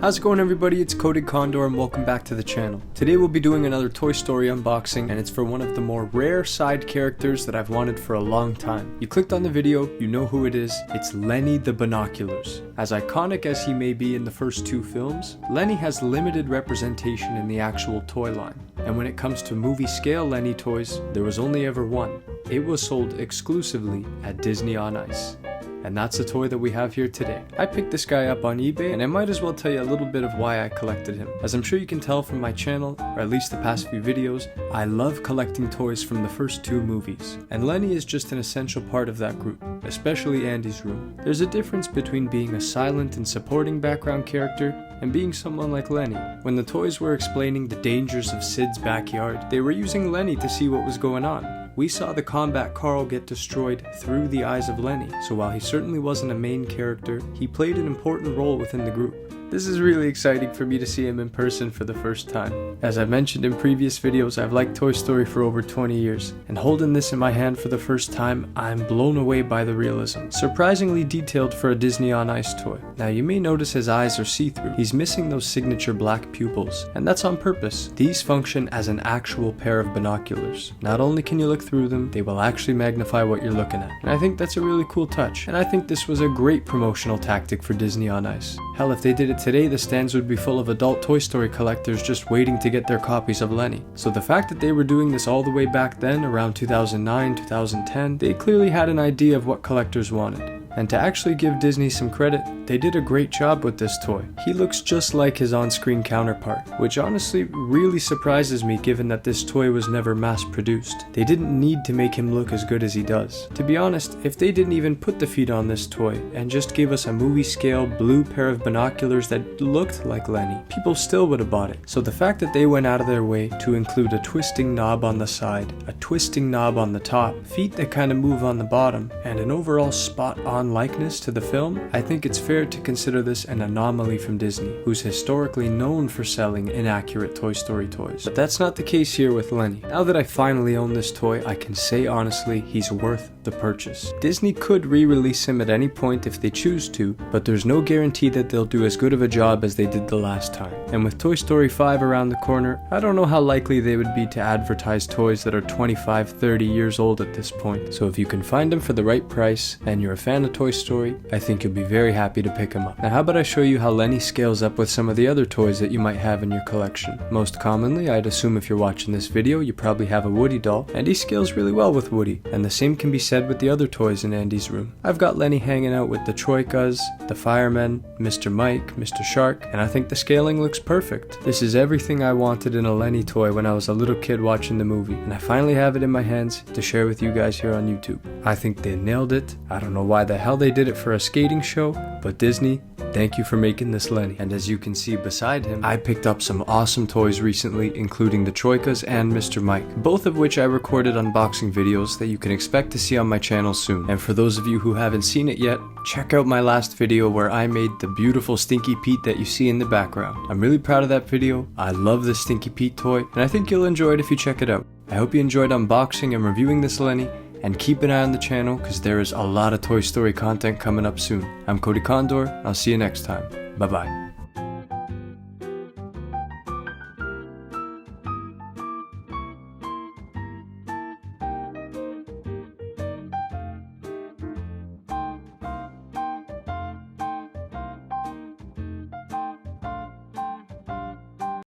How's it going, everybody? It's Coded Condor and welcome back to the channel. Today we'll be doing another Toy Story unboxing, and it's for one of the more rare side characters that I've wanted for a long time. You clicked on the video, you know who it is. It's Lenny the Binoculars. As iconic as he may be in the first two films, Lenny has limited representation in the actual toy line. And when it comes to movie scale Lenny toys, there was only ever one. It was sold exclusively at Disney on Ice. And that's the toy that we have here today. I picked this guy up on eBay, and I might as well tell you a little bit of why I collected him. As I'm sure you can tell from my channel, or at least the past few videos, I love collecting toys from the first two movies. And Lenny is just an essential part of that group, especially Andy's room. There's a difference between being a silent and supporting background character and being someone like Lenny. When the toys were explaining the dangers of Sid's backyard, they were using Lenny to see what was going on. We saw the combat Carl get destroyed through the eyes of Lenny, so while he certainly wasn't a main character, he played an important role within the group. This is really exciting for me to see him in person for the first time. As I've mentioned in previous videos, I've liked Toy Story for over 20 years, and holding this in my hand for the first time, I'm blown away by the realism. Surprisingly detailed for a Disney on Ice toy. Now you may notice his eyes are see-through. He's missing those signature black pupils, and that's on purpose. These function as an actual pair of binoculars. Not only can you look through them, they will actually magnify what you're looking at. And I think that's a really cool touch, and I think this was a great promotional tactic for Disney on Ice. Hell, if they did it today, the stands would be full of adult Toy Story collectors just waiting to get their copies of Lenny. So the fact that they were doing this all the way back then, around 2009, 2010, they clearly had an idea of what collectors wanted. And to actually give Disney some credit, they did a great job with this toy. He looks just like his on-screen counterpart, which honestly really surprises me given that this toy was never mass-produced. They didn't need to make him look as good as he does. To be honest, if they didn't even put the feet on this toy and just gave us a movie-scale blue pair of binoculars that looked like Lenny, people still would have bought it. So the fact that they went out of their way to include a twisting knob on the side, a twisting knob on the top, feet that kind of move on the bottom, and an overall spot-on likeness to the film, I think it's fair to consider this an anomaly from Disney, who's historically known for selling inaccurate Toy Story toys. But that's not the case here with Lenny. Now that I finally own this toy, I can say honestly, he's worth the purchase. Disney could re-release him at any point if they choose to, but there's no guarantee that they'll do as good of a job as they did the last time. And with Toy Story 5 around the corner, I don't know how likely they would be to advertise toys that are 25, 30 years old at this point. So if you can find them for the right price, and you're a fan of Toy Story, I think you'll be very happy to pick them up. Now how about I show you how Lenny scales up with some of the other toys that you might have in your collection. Most commonly, I'd assume if you're watching this video, you probably have a Woody doll, and he scales really well with Woody, and the same can be said with the other toys in Andy's room. I've got Lenny hanging out with the Troikas, the Firemen, Mr. Mike, Mr. Shark, and I think the scaling looks perfect. This is everything I wanted in a Lenny toy when I was a little kid watching the movie, and I finally have it in my hands to share with you guys here on YouTube. I think they nailed it. I don't know why the hell they did it for a skating show, but Disney, thank you for making this Lenny. And as you can see beside him, I picked up some awesome toys recently, including the Troikas and Mr. Mike, both of which I recorded unboxing videos that you can expect to see on my channel soon. And for those of you who haven't seen it yet, check out my last video where I made the beautiful Stinky Pete that you see in the background. I'm really proud of that video. I love the Stinky Pete toy, and I think you'll enjoy it if you check it out. I hope you enjoyed unboxing and reviewing this Lenny, and keep an eye on the channel because there is a lot of Toy Story content coming up soon. I'm Cody Condor, I'll see you next time. Bye bye.